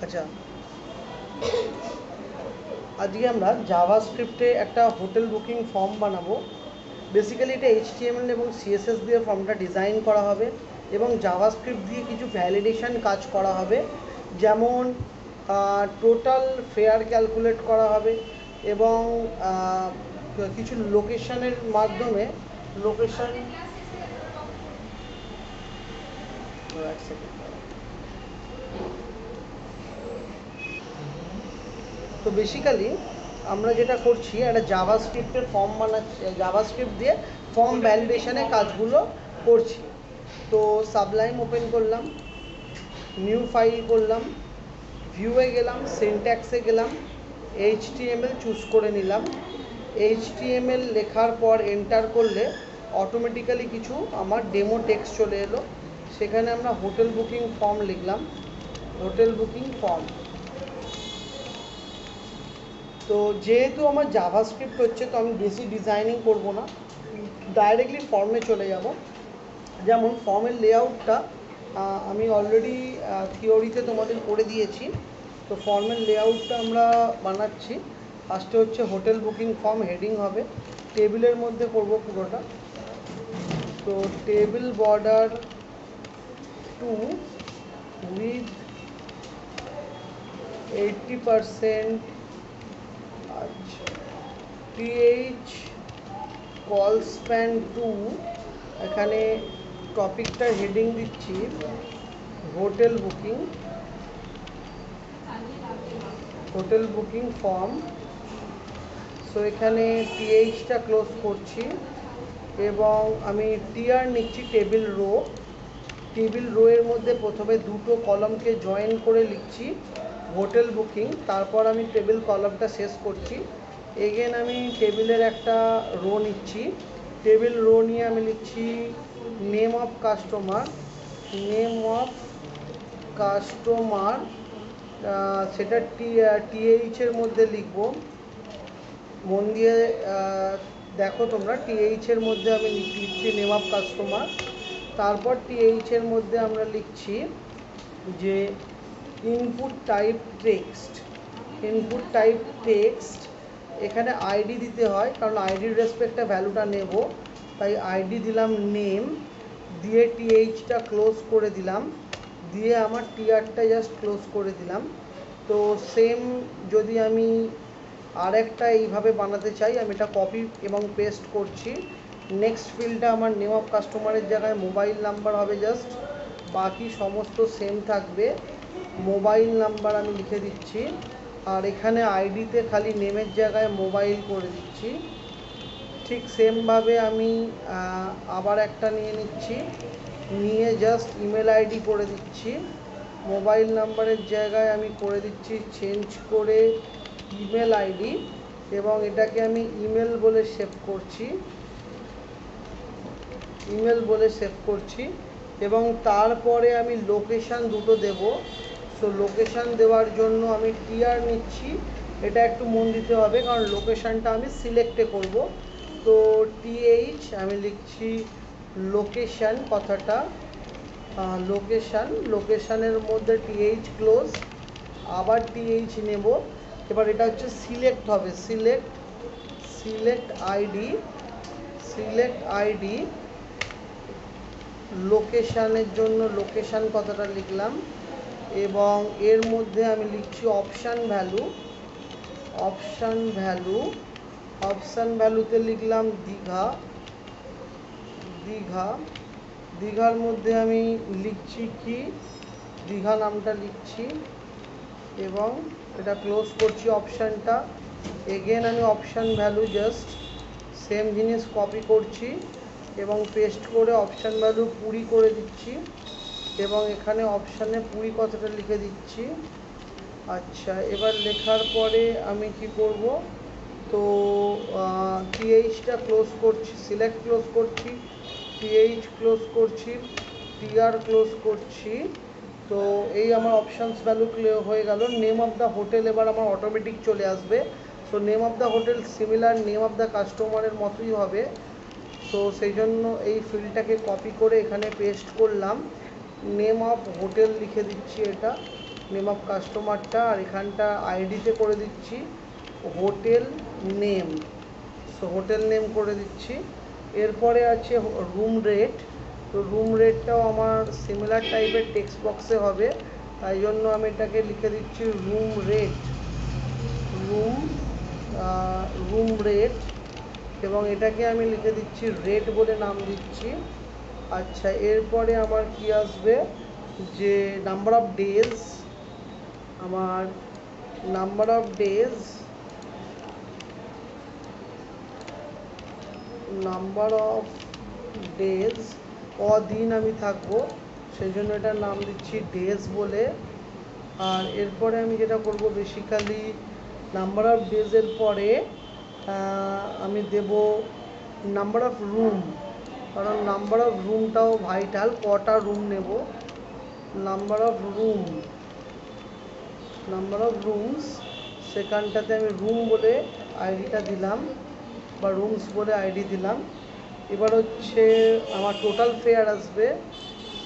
আচ্ছা, আজকে আমরা জাভাস্ক্রিপ্টে একটা হোটেল বুকিং ফর্ম বানাবো। বেসিক্যালি এটা এইচটিএমএল এবং সিএসএস দিয়ে ফর্মটা ডিজাইন করা হবে এবং জাভাস্ক্রিপ্ট দিয়ে কিছু ভ্যালিডেশন কাজ করা হবে, যেমন টোটাল ফেয়ার ক্যালকুলেট করা হবে এবং কিছু লোকেশনের মাধ্যমে লোকেশন তো বেসিক্যালি আমরা যেটা করছি একটা জাভাস্ক্রিপ্টের ফর্ম বানাচ্ছি, জাভাস্ক্রিপ্ট দিয়ে ফর্ম ভ্যালিডেশনের কাজগুলো করছি। তো সাবলাইম ওপেন করলাম, নিউ ফাইল করলাম, ভিউয়ে গেলাম, সিনট্যাক্সে গেলাম, এইচটিএমএল চুজ করে নিলাম। এইচটিএমএল লেখার পর এন্টার করলে অটোমেটিক্যালি কিছু আমার ডেমো টেক্সট চলে এলো। সেখানে আমরা হোটেল বুকিং ফর্ম লিখলাম, হোটেল বুকিং ফর্ম। তো যেহেতু আমার জাভাস্ক্রিপ্ট হচ্ছে, তো আমি বেশি ডিজাইনিং করব না, ডাইরেক্টলি ফর্মে চলে যাব। যেমন ফর্মের লেআউটটা আমি অলরেডি থিওরিতে তোমাদের করে দিয়েছি। তো ফর্মের লেআউটটা আমরা বানাচ্ছি। ফার্স্টে হচ্ছে হোটেল বুকিং ফর্ম, হেডিং হবে, টেবিলের মধ্যে করব পুরোটা। তো টেবিল বর্ডার 2 উইথ 80%, আচ্ছা, টিএইচ কল স্প্যান 2, এখানে টপিকটার হেডিং দিচ্ছি hotel booking, hotel booking form. So এখানে টিএইচটা ক্লোজ করছি এবং আমি টিআর নিচ্ছি টেবিল রো। টেবিল রো এর মধ্যে প্রথমে দুটো কলমকে জয়েন করে লিখছি হোটেল বুকিং, তারপর আমি টেবিল কলমটা শেষ করছি। এগেন আমি টেবিলের একটা রো নিচ্ছি, টেবিল রো নিয়ে আমি লিখছি name of customer, name of customer, সেটা টিএইচের মধ্যে লিখব। মন দিয়ে দেখো তোমরা, টিএইচের মধ্যে আমি লিখছি নেম অফ কাস্টমার। তারপর টিএইচের মধ্যে আমরা লিখছি যে input type text, input type text. এখানে আইডি দিতে হয়, কারণ আইডির রেসপেক্টে ভ্যালুটা নেব, তাই আইডি দিলাম নেম, দিয়ে টিএইচটা ক্লোজ করে দিলাম, দিয়ে আমার টিআরটা জাস্ট ক্লোজ করে দিলাম। তো সেম যদি আমি আরেকটা এইভাবে বানাতে চাই, আমি এটা কপি এবং পেস্ট করছি। নেক্সট ফিল্ডটা আমার নেম অফ কাস্টমারের জায়গায় মোবাইল নাম্বার হবে জাস্ট, বাকি সমস্ত সেম থাকবে। মোবাইল নাম্বার আমি লিখে দিচ্ছি, আর এখানে আইডিতে খালি নেমের জায়গায় মোবাইল করে দিচ্ছি। ঠিক সেমভাবে আমি আবার একটা নিয়ে নিচ্ছি, নিয়ে জাস্ট ইমেল আইডি করে দিচ্ছি। মোবাইল নাম্বারের জায়গায় আমি করে দিচ্ছি চেঞ্জ করে ইমেল আইডি, এবং এটাকে আমি ইমেল বলে সেভ করছি, ইমেল বলে সেভ করছি। এবং তারপরে আমি লোকেশান দুটো দেব। সো লোকেশান দেওয়ার জন্য আমি টিআর নিচ্ছি, এটা একটু মন দিতে হবে কারণ লোকেশানটা আমি সিলেক্টে করব। তো টিএইচ আমি লিখছি লোকেশান, কথাটা লোকেশান, লোকেশানের মধ্যে টিএইচ ক্লোজ, আবার টিএইচ নেব। এবার এটা হচ্ছে সিলেক্ট হবে, select, select ID, select ID. লোকেশানের জন্য লোকেশান কথাটা লিখলাম, এবং এর মধ্যে আমি লিখছি option value, option value, option ভ্যালুতে লিখলাম দীঘা, দীঘা, দীঘার মধ্যে আমি লিখছি কি দীঘা নামটা লিখছি এবং এটা ক্লোজ করছি অপশানটা। এগেন আমি অপশান ভ্যালু জাস্ট সেম জিনিস কপি করছি এবং পেস্ট করে অপশান ভ্যালু 20 করে দিচ্ছি এবং এখানে অপশানে 20 কথাটা লিখে দিচ্ছি। আচ্ছা, এবার লেখার পরে আমি কি করব, তো টিএইচটা ক্লোজ করছি, সিলেক্ট ক্লোজ করছি, টিএইচ ক্লোজ করছি, টিআর ক্লোজ করছি। তো এই আমার অপশানস ভ্যালু ক্লিয়ার হয়ে গেল। নেম অফ দ্য হোটেল এবার আমার অটোমেটিক চলে আসবে। So name of the hotel similar name of the কাস্টমারের মতোই হবে। সো সেই জন্য এই ফিল্ডটাকে কপি করে এখানে পেস্ট করলাম, নেম অফ হোটেল লিখে দিচ্ছি, এটা নেম অফ কাস্টমারটা, আর এখানটা আইডিতে করে দিচ্ছি hotel name. So hotel name করে দিচ্ছি। এরপরে আছে রুম রেট। তো রুম রেটটাও আমার সিমিলার টাইপের টেক্সট বক্সে হবে, তাই জন্য আমি এটাকে লিখে দিচ্ছি room rate, room room rate, এবং এটাকে আমি লিখে দিচ্ছি রেট বলে নাম দিচ্ছি। আচ্ছা, এরপরে আমার কি আসবে, যে নাম্বার অফ ডেজ, আমার number of days, number of days, কদিন আমি থাকবো সেই জন্য এটার নাম দিচ্ছি ডেজ বলে। আর এরপরে আমি যেটা করব, বেসিক্যালি নাম্বার অফ ডেজের পরে আমি দেব নাম্বার অফ রুম, কারণ নাম্বার অফ রুমটাও ভাইটাল, কটা রুম নেব। Number of room, number of rooms, সেখানটাতে আমি রুম বলে আইডিটা দিলাম, বা রুমস বলে আইডি দিলাম। এবার হচ্ছে আমার টোটাল ফেয়ার আসবে।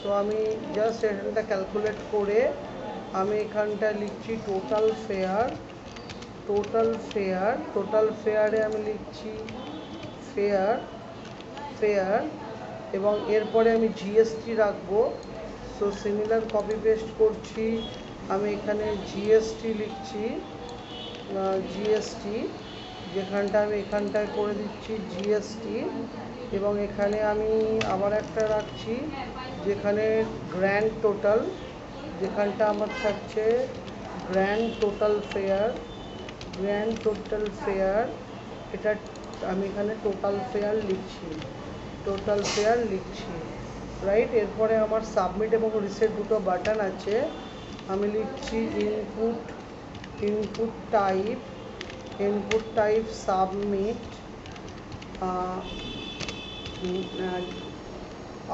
তো আমি জাস্ট এখানটা ক্যালকুলেট করে আমি এখানটা লিখছি total fare, total fare, total ফেয়ারে আমি লিখছি ফেয়ার, ফেয়ার, এবং এরপরে আমি জিএসটি রাখবো। সো সিমিলার কপি পেস্ট করছি, আমি এখানে জিএসটি লিখছি, জিএসটি, যেখানটা আমি এখানটায় করে দিচ্ছি জিএসটি, এবং এখানে আমি আবার একটা রাখছি যেখানে গ্র্যান্ড টোটাল, যেখানটা আমার থাকছে grand total fair, grand total fair, এটা আমি এখানে টোটাল ফেয়ার লিখছি, টোটাল ফেয়ার লিখছি, রাইট। এরপরে আমার সাবমিট এবং রিসেট দুটো বাটন আছে, আমি লিখছি input, input type, input type submit,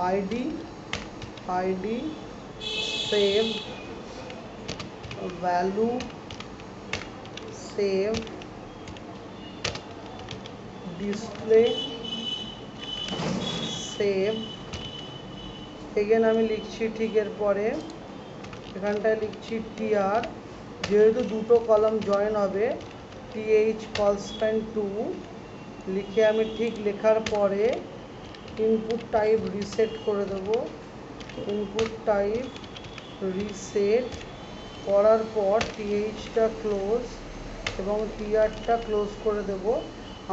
ID, ID save, value save, display save. Again আমি লিখছি ঠিক এরপরে এখানটায় লিখছি টিআর, যেহেতু দুটো কলাম জয়েন হবে, টিএইচ কলস্প্যান 2 লিখে আমি ঠিক লেখার পরে ইনপুট টাইপ রিসেট করে দেবো, ইনপুট টাইপ রিসেট করার পর টিএইচটা ক্লোজ এবং টিআরটা ক্লোজ করে দেব।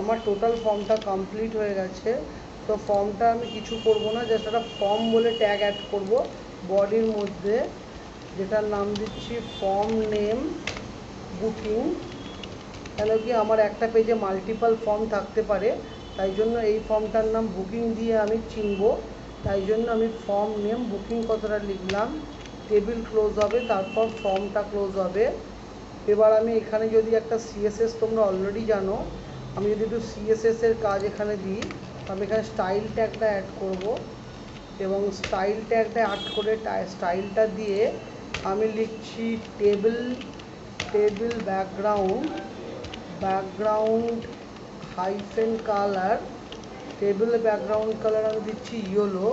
আমার টোটাল ফর্মটা কমপ্লিট হয়ে গেছে। তো ফর্মটা আমি কিছু করব না, জাস্ট একটা ফর্ম বলে ট্যাগ অ্যাড করব বডির মধ্যে, যেটার নাম দিচ্ছি ফর্ম নেম বুকিং। কেন কি আমার একটা পেজে মাল্টিপল ফর্ম থাকতে পারে, তাই জন্য এই ফর্মটার নাম বুকিং দিয়ে আমি চিনব, তাই জন্য আমি ফর্ম নেম বুকিং কথাটা লিখলাম। টেবিল ক্লোজ হবে, তারপর ফর্মটা ক্লোজ হবে। এবার আমি এখানে যদি একটা সিএসএস, তোমরা অলরেডি জানো, আমি যদি একটু সিএসএসের কাজ এখানে দিই, আমি এখানে স্টাইল ট্যাগটা অ্যাড করব, এবং স্টাইল ট্যাগটা অ্যাড করে স্টাইলটা দিয়ে আমি লিখছি table, table background, background hyphen colour, table background colour আমি দিচ্ছি ইয়েলো,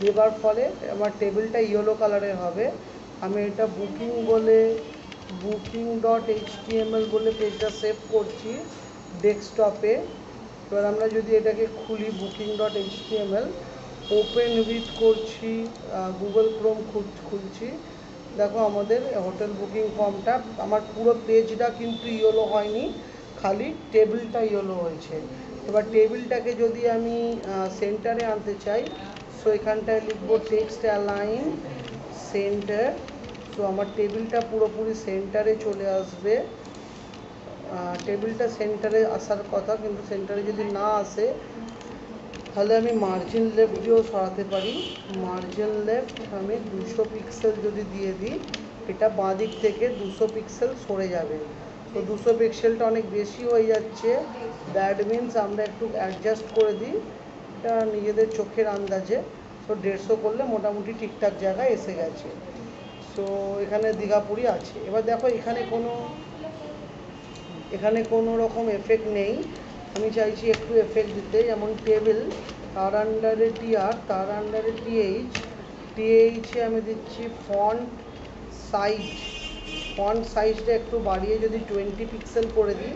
দেবার ফলে আমার টেবিলটা ইয়েলো কালারের হবে। আমি এটা বুকিং বলে, বুকিং ডট এইচটিএমএল বলে পেজটা সেভ করছি ডেস্কটপে। এবার আমরা যদি এটাকে খুলি booking dot HTML, open with করছি, গুগল ক্রোম খুলছি, দেখো আমাদের হোটেল বুকিং ফর্মটা, আমার পুরো পেজটা কিন্তু ইয়েলো হয়নি, খালি টেবিলটা ইয়েলো হয়েছে। এবার টেবিলটাকে যদি আমি সেন্টারে আনতে চাই, সো এখানটায় লিখবো টেক্সট অ্যালাইন সেন্টার। সো আমার টেবিলটা পুরোপুরি সেন্টারে চলে আসবে। টেবিলটা সেন্টারে আসার কথা, কিন্তু সেন্টারে যদি না আসে তাহলে আমি মার্জিন লেফট দিয়েও সরাতে পারি। মার্জিন লেফট আমি 200 পিক্সেল যদি দিয়ে দিই, এটা বাঁ দিক থেকে 200 পিক্সেল সরে যাবে। তো 200 পিক্সেলটা অনেক বেশি হয়ে যাচ্ছে, দ্যাট মিনস আমরা একটু অ্যাডজাস্ট করে দিই, এটা নিজেদের চোখের আন্দাজে। তো 150 করলে মোটামুটি ঠিকঠাক জায়গায় এসে গেছে। সো এখানে দীঘাপুরি আছে। এবার দেখো এখানে কোনো রকম এফেক্ট নেই, আমি চাইছি একটু এফেক্ট দিতে, যেমন টেবিল, তার আন্ডারে টিআর, তার আন্ডারে টিএইচ, টিএইচে আমি দিচ্ছি ফন্ট সাইজটা একটু বাড়িয়ে যদি 20 পিক্সেল করে দিই,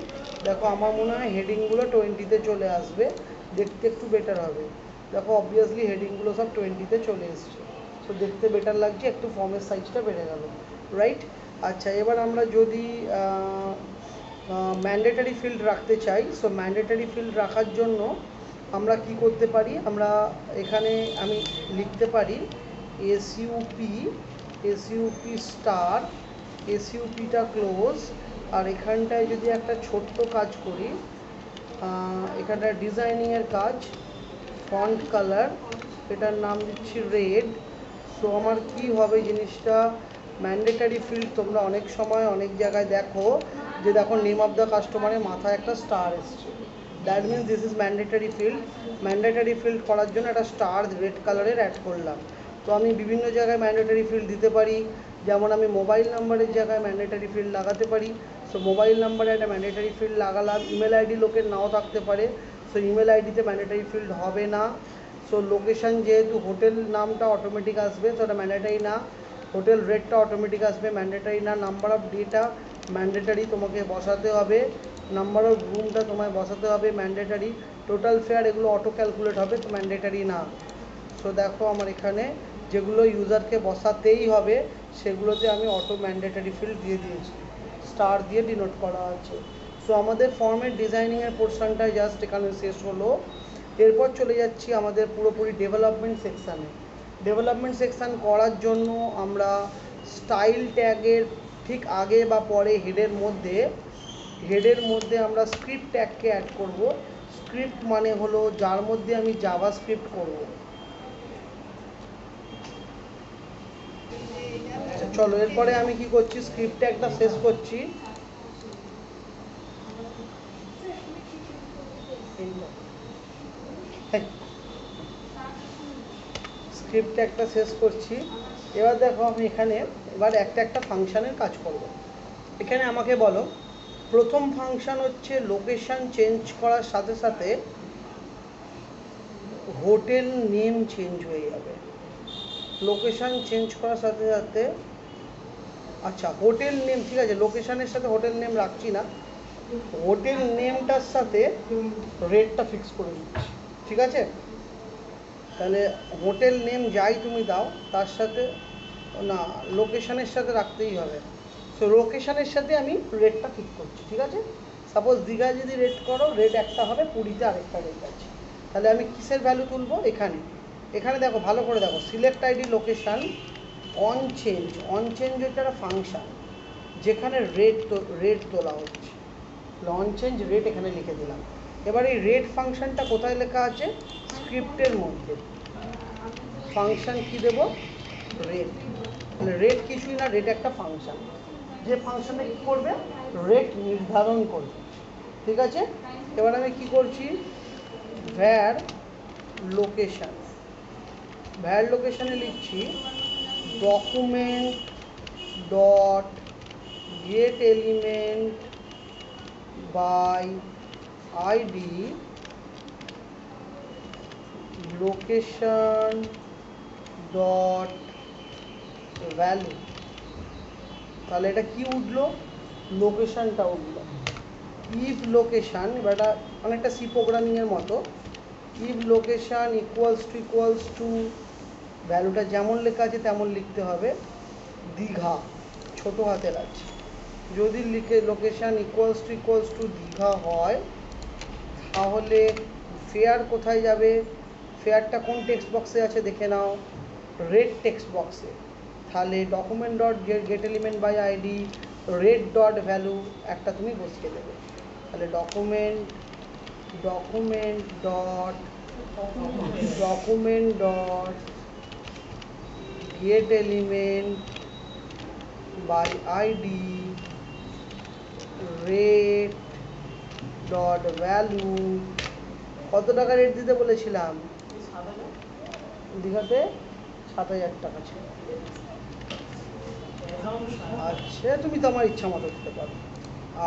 দেখো আমার মনে হয় হেডিংগুলো 20-তে চলে আসবে, দেখতে একটু বেটার হবে। দেখো অবভিয়াসলি হেডিংগুলো সব 20-তে চলে এসছে, তো দেখতে বেটার লাগছে, একটু ফর্মের সাইজটা বেড়ে গেল, রাইট। আচ্ছা, এবার আমরা যদি ম্যান্ডেটারি ফিল্ড রাখতে চাই, সো ম্যান্ডেটারি ফিল্ড রাখার জন্য আমরা কি করতে পারি, আমরা এখানে আমি লিখতে পারি এসইউপি স্টার, এসইউপিটা ক্লোজ, আর এখানটায় যদি একটা ছোট্ট কাজ করি, এখানটায় ডিজাইনিংয়ের কাজ, ফন্ট কালার, এটার নাম দিচ্ছি রেড। সো আমার কি হবে জিনিসটা, ম্যান্ডেটারি ফিল্ড তোমরা অনেক সময় অনেক জায়গায় দেখো যে দেখো নেম অফ দ্য কাস্টমারের মাথায় একটা স্টার এসছে, that means this is mandatory field. Mandatory field করার জন্য একটা স্টার রেড কালারের অ্যাড করলাম। তো আমি বিভিন্ন জায়গায় ম্যান্ডেটারি ফিল্ড দিতে পারি, যেমন আমি মোবাইল নাম্বারের জায়গায় ম্যান্ডেটারি ফিল্ড লাগাতে পারি। সো মোবাইল নাম্বারে একটা ম্যান্ডেটারি ফিল্ড লাগালাম। ইমেল আইডি লোকের নাও থাকতে পারে, সো ইমেল আইডিতে ম্যান্ডেটারি ফিল্ড হবে না। সো লোকেশান যেহেতু হোটেল নামটা অটোমেটিক আসবে, তো এটা ম্যান্ডেটারি না। হোটেল রেটটা অটোমেটিক আসবে, ম্যান্ডেটারি না। নাম্বার অফ ডেটা ম্যান্ডেটারি তোমাকে বসাতে হবে, নাম্বার অফ রুমটা তোমায় বসাতে হবে ম্যান্ডেটারি, টোটাল ফেয়ার এগুলো অটো ক্যালকুলেট হবে, তো ম্যান্ডেটারি না। সো দেখো আমার এখানে যেগুলো ইউজারকে বসাতেই হবে সেগুলোতে আমি অটো ম্যান্ডেটারি ফিল্ড দিয়ে দিয়েছি, স্টার দিয়ে ডিনোট করা আছে। সো আমাদের ফর্মের ডিজাইনিংয়ের পোর্শনটা জাস্ট এখানে শেষ হলো। এরপর চলে যাচ্ছি আমাদের পুরোপুরি ডেভেলপমেন্ট সেকশানে। ডেভেলপমেন্ট সেকশান করার জন্য আমরা স্টাইল ট্যাগের ঠিক আগে বা পরে হেডের মধ্যে আমরা স্ক্রিপ্ট ট্যাগকে অ্যাড করব। স্ক্রিপ্ট মানে হলো যার মধ্যে আমি জাভা স্ক্রিপ্ট করব। চলো এরপরে আমি কি করছি, স্ক্রিপ্ট ট্যাগটা শেষ করছি। স্ক্রিপ্ট ট্যাগটা শেষ করছি। এবার দেখো আমি এখানে এবার একটা ফাংশানের কাজ করব। এখানে আমাকে বলো, প্রথম ফাংশন হচ্ছে লোকেশান চেঞ্জ করার সাথে সাথে হোটেল নেম চেঞ্জ হয়ে যাবে। লোকেশান চেঞ্জ করার সাথে সাথে, আচ্ছা হোটেল নেম ঠিক আছে, লোকেশানের সাথে হোটেল নেম রাখছি না, হোটেল নেমটার সাথে রেটটা ফিক্স করে দিচ্ছি, ঠিক আছে। তাহলে হোটেল নেম যাই তুমি দাও তার সাথে না, লোকেশানের সাথে রাখতেই হবে। সো লোকেশানের সাথে আমি রেটটা ঠিক করছি, ঠিক আছে। সাপোজ দীঘায় যদি রেট করো, রেট একটা হবে, পুরীতে আরেকটা রেট আছে। তাহলে আমি কিসের ভ্যালু তুলবো, এখানে দেখো ভালো করে দেখো, select ID location on change হচ্ছে একটা ফাংশান যেখানে রেট তোলা হচ্ছে, অন চেঞ্জ রেট এখানে লিখে দিলাম। এবার এই রেট ফাংশানটা কোথায় লেখা আছে, স্ক্রিপ্টের মধ্যে। ফাংশান কি দেব, রেট। মানে রেট কিছুই না, রেট একটা ফাংশান, যে ফাংশনে কী করবে, রেট নির্ধারণ করবে, ঠিক আছে। এবার আমি কি করছি, ভ্যার লোকেশানে লিখছি document dot get element by ID location dot value. তাহলে এটা কি উঠলো, লোকেশানটা উঠলো। ইফ লোকেশান, এবার এটা অনেকটা সি প্রোগ্রামিংয়ের মতো, ইফ লোকেশান ইকুয়ালস টু ভ্যালুটা যেমন লেখা আছে তেমন লিখতে হবে, দীঘা ছোটো হাতের আছে। যদি লিখে লোকেশান ইকুয়ালস টু দীঘা হয়, তাহলে ফেয়ার কোথায় যাবে, ফেয়ারটা কোন টেক্সট বক্সে আছে দেখে নাও, রেট টেক্সট বক্সে। তাহলে document dot get element by ID rate dot value একটা তুমি বসিয়ে দেবে। তাহলে document dot get element by ID rate dot value. কত টাকা রেট দিতে বলেছিলাম, দীঘাতে 7,000 টাকা ছিল। আচ্ছা তুমি তো আমার ইচ্ছা মতো দিতে পারো।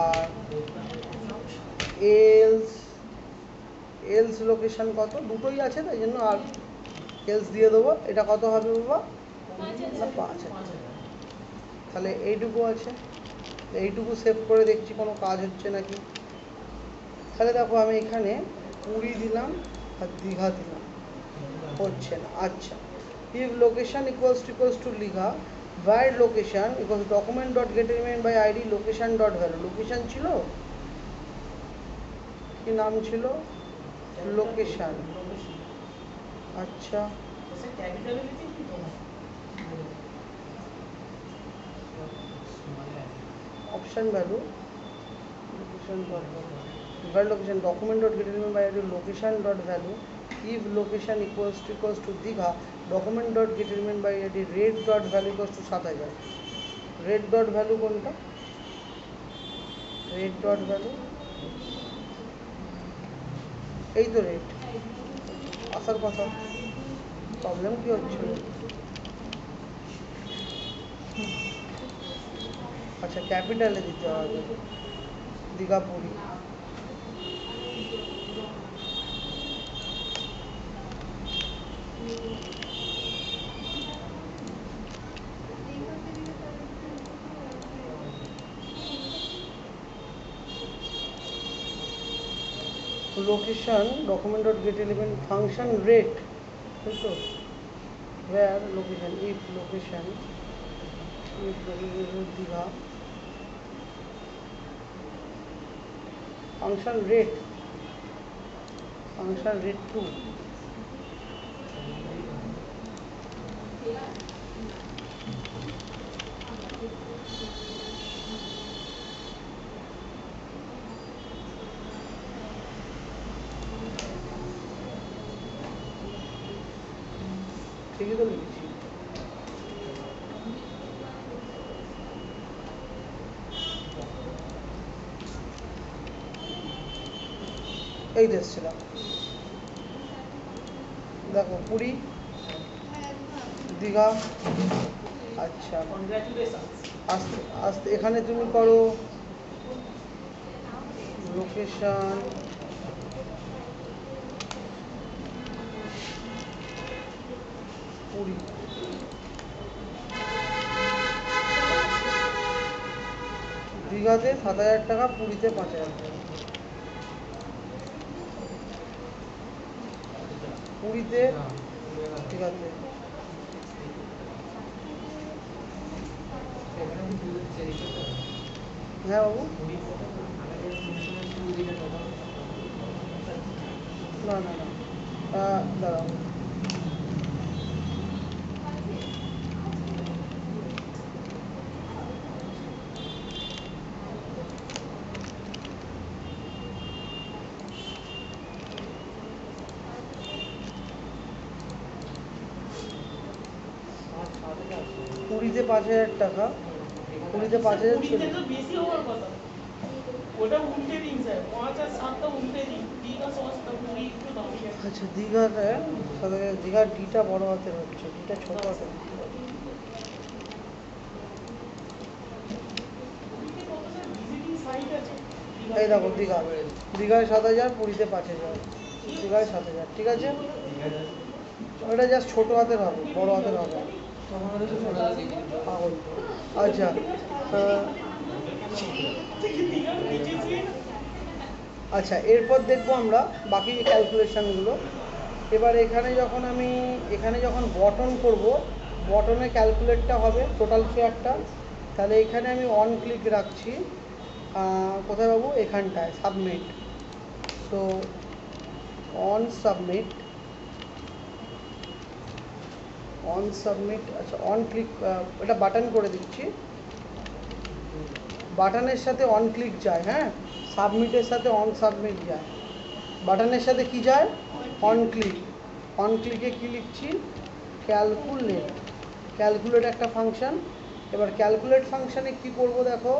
আর এলস লোকেশান কত, দুটোই আছে তাই জন্য আর এলস দিয়ে দেবো। এটা কত হবে বাবা, না 5,000, তাহলে এইটুকু আছে, এইটুকু সেভ করে দেখছি কোনো কাজ হচ্ছে নাকি। তাহলে দেখো আমি এখানে পুরী দিলাম আর দীঘা দিলাম, হচ্ছে না। আচ্ছা, if location equals to লিখা where location equals document dot get element by id location dot value, location ছিল, কি নাম ছিল, লোকেশন। আচ্ছা option value location dot where location document dot get element by id location dot value, if location equals to Digha document dot get element by id rate dot value equals to 7,000, rate dot value কোনটা, rate dot value এই তো rate আসার কথা, problem কি হচ্ছে। আচ্ছা ক্যাপিটালে দিতে হবে, Digha Puri. Location document dot get element function rate, তাই তো, where location if location Digha function rate 2, ঠিকই তো লিখেছি। এই দেখছিলাম, দেখো পুরী দীঘা। আচ্ছা আস্তে আস্তে এখানে তুমি করো লোকেশন পুরী, দীঘাতে 7,000 টাকা, পুরীতে 5,000 টাকা, পুরীতে, ঠিক আছে। হ্যাঁ বাবু, না না না দাঁড়াও, পুরীতে 5,000 টাকা, পুরীতে 5,000 ছিল। আচ্ছা দীঘাটা, দীঘার ডিটা বড় হাতের হচ্ছে, ডিটা ছোট হাতের দিতে হবে। এই দেখো দীঘা, দীঘায় 7,000, পুরীতে 5,000, দীঘায় 7,000, ঠিক আছে। ওটা জাস্ট ছোটো হাতের হবে, বড় হাতের হবে। আচ্ছা আচ্ছা এরপর দেখবো আমরা বাকি ক্যালকুলেশানগুলো। এবার এখানে যখন বটন করব, বটনে ক্যালকুলেটটা হবে টোটাল ফেয়ারটা। তাহলে এখানে আমি অন ক্লিক রাখছি, কোথায় বাবু, এখানটায় সাবমিট। সো অন সাবমিট, আচ্ছা অন ক্লিক, এটা বাটন করে দিচ্ছি, বাটনের সাথে অন ক্লিক যায়, হ্যাঁ সাবমিটের সাথে অন সাবমিট যায়, বাটনের সাথে কি যায়, অন ক্লিক। অন ক্লিকে কী লিখছি, ক্যালকুলেট একটা ফাংশন। এবার ক্যালকুলেট ফাংশানে কি করব দেখো,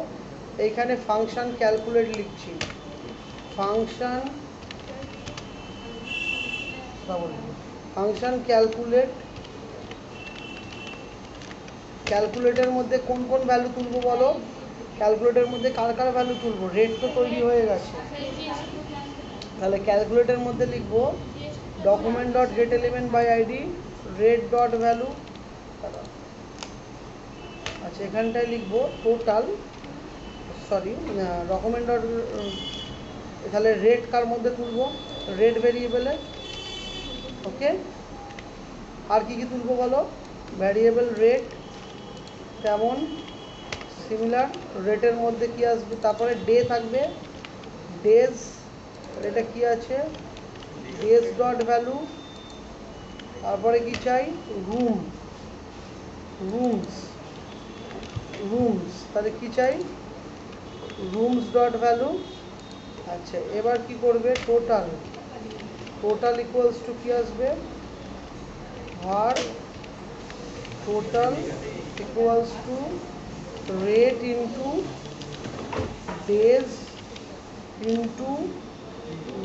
এইখানে ফাংশন ক্যালকুলেট লিখছি, ফাংশন ক্যালকুলেটের মধ্যে কোন কোন ভ্যালু তুলবো বলো, ক্যালকুলেটের মধ্যে কার কার ভ্যালু তুলবো, রেট তো তৈরি হয়ে গেছে। তাহলে ক্যালকুলেটের মধ্যে লিখবো document dot get element by ID rate dot value, আচ্ছা, এখানটায় লিখবো টোটাল, সরি ডকুমেন্ট ডট, তাহলে রেট কার মধ্যে তুলবো, রেট ভেরিয়েবলে। ওকে, আর কি কি তুলবো বলো, ভ্যারিয়েবল রেট, তেমন সিমিলার রেটের মধ্যে কি আসবে, তারপরে ডে থাকবে, ডেজ, এটা কি আছে, ডেজ ডট ভ্যালু, তারপরে কি চাই, রুম, রুমস, রুমস, তাহলে কি চাই, রুমস ডট ভ্যালু। আচ্ছা, এবার কি করবে, টোটাল, টোটাল ইকুয়ালস টু কি আসবে, ভার total equals to rate into days into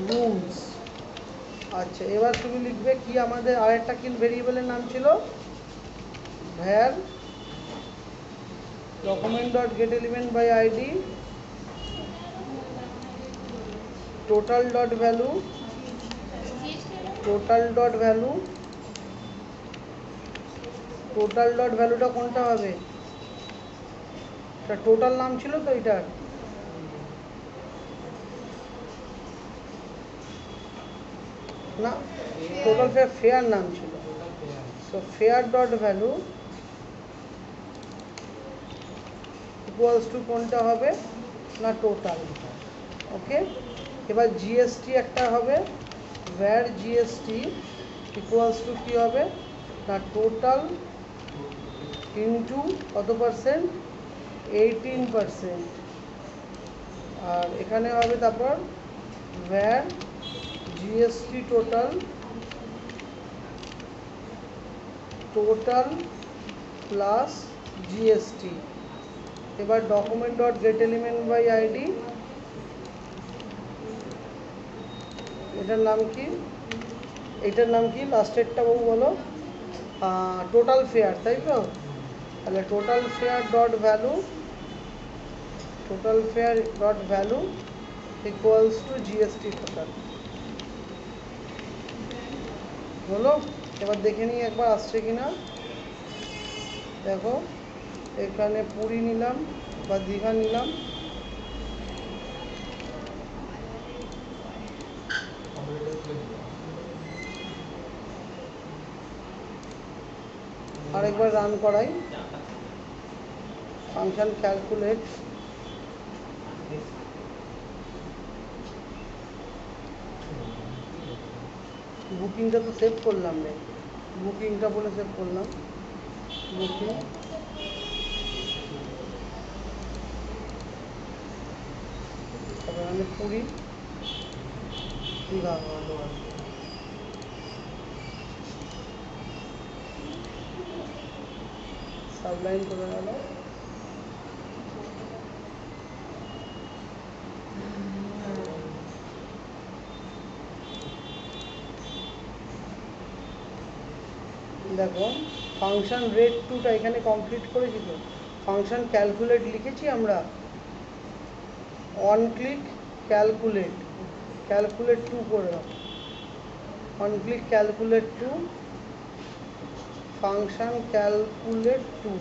rooms. আচ্ছা, এবার তুমি লিখবে কি, আমাদের আরেকটা কি ভেরিয়েবলের নাম ছিল, var document dot get element by ID total dot value, total dot value, total dot ভ্যালুটা কোনটা হবে, এটা টোটাল নাম ছিল তো এটার, না টোটাল ফেয়ার, ফেয়ার নাম ছিল, so fare dot value equals to কোনটা হবে না টোটাল। ওকে, এবার জিএসটি একটা হবে, ভ্যার জিএসটি ইকুয়ালস টু কী হবে না টোটাল ইন্টু কত পার্সেন্ট, 18%, আর এখানে হবে তারপর var GST total, total plus GST. এবার document dot get element by ID, এটার নাম কি, এটার নাম কি লাস্টেরটা বাবু বলো, টোটাল ফেয়ার, তাই তো, তাহলে total fair dot value, total fair dot value equals two GST total হলো। এবার দেখে নিই একবার আসছে কিনা, দেখো এখানে পুরী নিলাম বা দীঘা নিলাম, আরেকবার রান করাই, ফাংশন ক্যালকুলেট, বুকিংটা তো সেভ করলাম রে, বুকিংটা বলে সেভ করলাম, বুকিং, তবে আমি পুরী দীঘা, সাবলাইন করে গেল, দেখো ফাংশন রেট টুটা এখানে কমপ্লিট করেছি তো, ফাংশন ক্যালকুলেট লিখেছি আমরা, on click calculate, calculate two করে দাও, on click calculate two, function calculate two,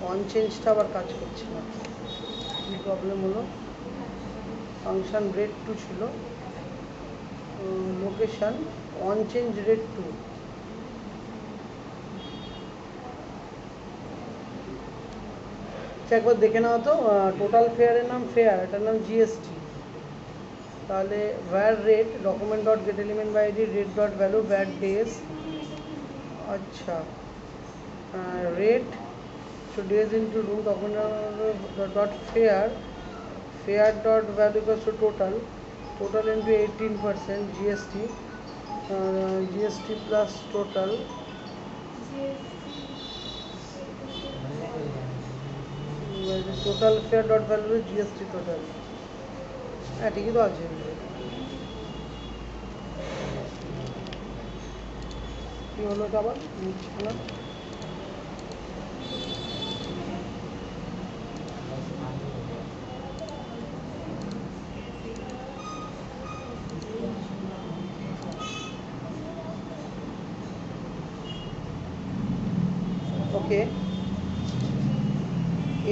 on চেঞ্জটা আবার কাজ করছে না, কী প্রবলেম হলো, ফাংশন রেট টু ছিল, location on change rate two, একবার দেখে নাও তো, টোটাল ফেয়ারের নাম ফেয়ার, এটার নাম জিএসটি, তাহলে var rate document dot get element by ID rate dot value var days, আচ্ছা rate, so days into room document dot fare, fare dot value equals to total, total into 18% GST, GST plus total, total fare dot value GST total, হ্যাঁ ঠিকই তো আছে। কি হলো এটা আবার নিচ্ছে না? ওকে,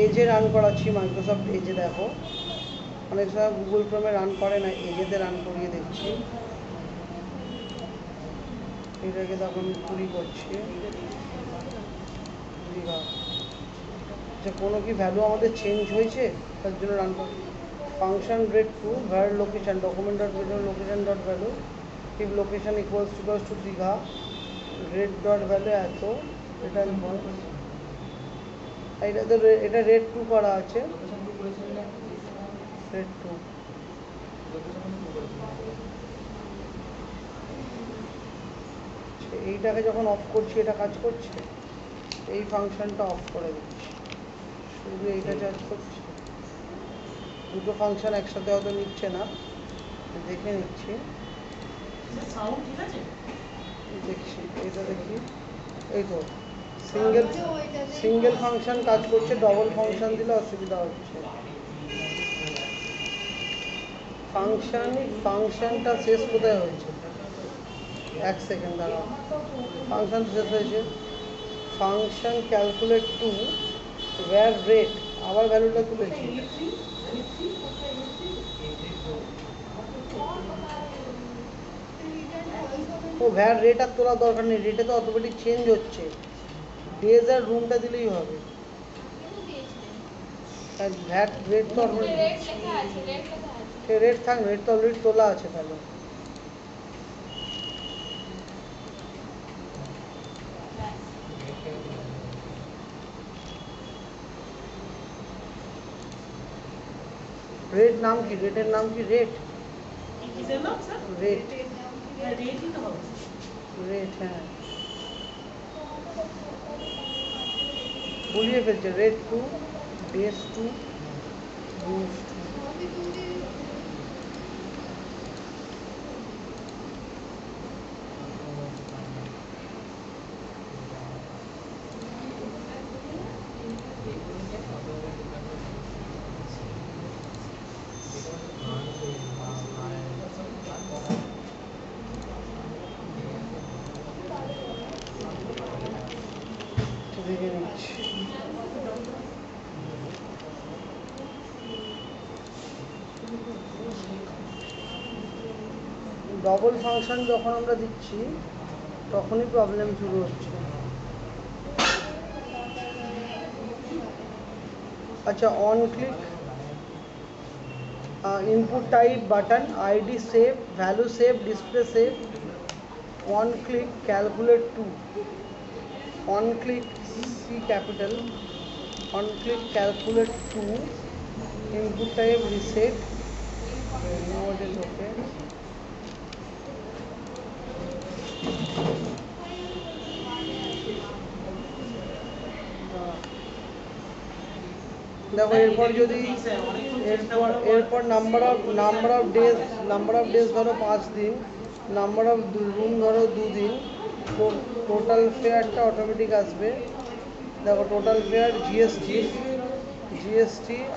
এজে রান করাচ্ছি, মাইক্রোসফট এজে। দেখো অনেক সময় গুগল ক্রোমে রান করে না, এজেতে রান করিয়ে দেখছি। এটাকে তখন আমি পুরি করছি দীঘা। যে কোনো কি ভ্যালু আমাদের চেঞ্জ হয়েছে তার জন্য রান করছি। Function red two var location document dot location dot value if location equals to Digha red dot value এত রিটার্ন পয়েন্ট। এটা রেড টু করা আছে, রেড টু। এইটাকে যখন অফ করছি এটা কাজ করছে, এই ফাংশনটা অফ করে দিচ্ছি, শুধু এইটা কাজ করছে। দুটো ফাংশন একসাথে হয়তো নিচ্ছে না, দেখে নিচ্ছি। দেখছি এটা দেখি, এই তো সিঙ্গেল ফাংশন কাজ করছে, ডবল ফাংশন দিলে অসুবিধা হচ্ছে। ফাংশনটা শেষ কোথায় হয়েছে? এক সেকেন্ড দাঁড়াও, ফাংশন শেষ হয়েছে। Function calculate two wire rate, আবার ভ্যালুটা তুলেছি। ও ভ্যার রেট আর তোলার দরকার নেই, রেটে তো অটোমেটিক চেঞ্জ হচ্ছে। ডেজ আর রুমটা দিলেই হবে। ভ্যাট রেট তো রেট থাক, রেট তো অলরেডি তোলা আছে। তাহলে রেট নাম কি? রেটের নাম কি? রেট রেট রেট, হ্যাঁ ভুলিয়ে ফেলছে। Rate two, days two, rooms two. দেখে নিচ্ছি। ডবল ফাংশন যখন আমরা দিচ্ছি তখনই প্রবলেম শুরু হচ্ছে। আচ্ছা, on click input type button, ID save, value save, display save, on click calculate two, on click C capital, on click calculate two, input type reset, mode is okay. দেখো এরপর যদি এরপর নাম্বার অফ ডেজ ধরো 5 দিন, number of room ধরো 2 দিন, total ফেয়ারটা automatic আসবে। দেখো টোটাল ফেয়ার জিএসটি,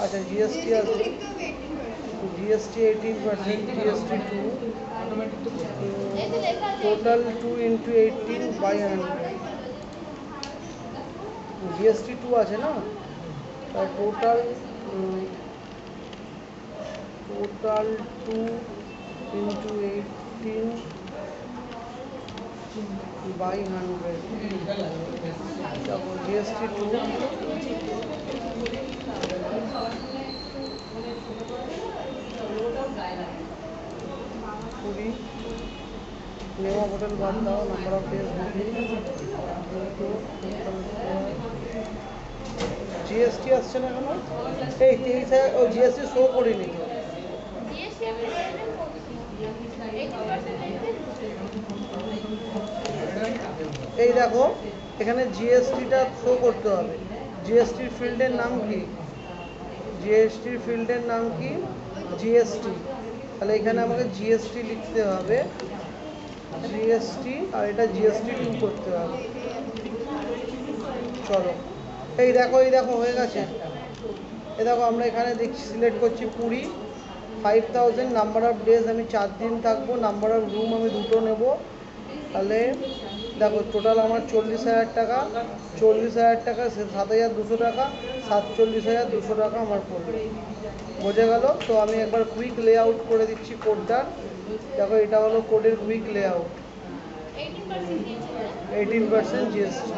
আচ্ছা জিএসটি আসবে, জিএসটি 18%, জিএসটি 2, টোটাল 2 × 18/100, জিএসটি 2 আছে না, টোটাল 2 × 18/100, তারপর জিএসটি 2 20, নেওয়া হোটেল বাদ দাও, number of days booking, GST আসছে না কেন? এই 23 ও জিএসটি শো করিনি তো। এই দেখো এখানে জিএসটিটা শো করতে হবে। জিএসটির ফিল্ডের নাম কি? জিএসটির ফিল্ডের নাম কি? জিএসটি। তাহলে এখানে আমাকে জিএসটি লিখতে হবে, জিএসটি, আর এটা জিএসটি 2 করতে হবে। চলো, এই দেখো হয়ে গেছে। এই দেখো আমরা এখানে দেখছি, সিলেক্ট করছি পুরী 5000, নাম্বার অফ ডেজ আমি 4 দিন থাকবো, নাম্বার অফ রুম আমি 2টো নেব। তাহলে দেখো টোটাল আমার 40,000 টাকা, 40,000 টাকা, 7,200 টাকা, 47,200 টাকা আমার পড়বে। বোঝা গেল? তো আমি একবার কুইক লেআউট করে দিচ্ছি কোডটা। দেখো এটা হলো কোডের quick layout, 18% GST.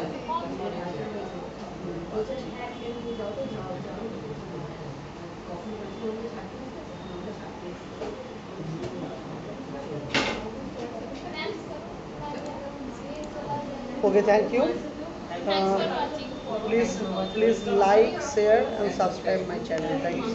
Okay, thank you. Uh, please like, share and subscribe my channel. Thank you.